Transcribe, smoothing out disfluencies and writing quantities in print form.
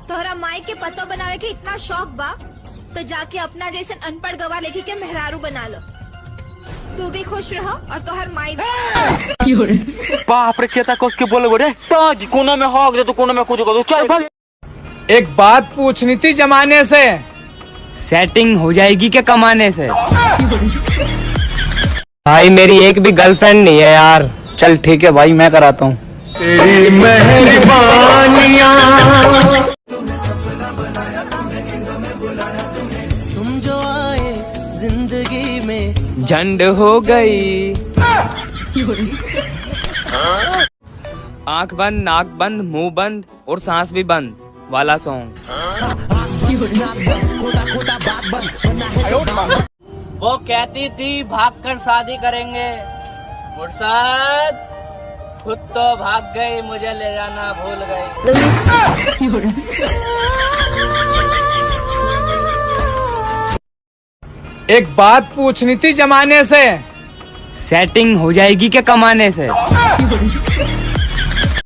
तोहरा माई के पतो बनावे के इतना शौक बा तो जाके अपना जैसे अनपढ़ गवार लेके के मेहरारू बना लो। तू भी खुश रहो और तोहर माई भी। बाप रे केता कस के बोले रे ताज कोना में हक दे तो कोना में कुछ कर चल भाग। एक बात पूछनी थी जमाने से, सेटिंग हो जाएगी क्या कमाने से? भाई मेरी एक भी गर्लफ्रेंड नहीं है यार। चल ठीक है भाई मैं कराता हूँ। तेरी मेहरबानियां तुम जो आए जिंदगी में झंड हो गई। आंख बंद, नाक बंद, मुंह बंद और सांस भी बंद वाला सॉन्ग। वो कहती थी भागकर शादी करेंगे, मुर्शद खुद तो भाग गई, मुझे ले जाना भूल गई। एक बात पूछनी थी जमाने से, सेटिंग हो जाएगी क्या कमाने से?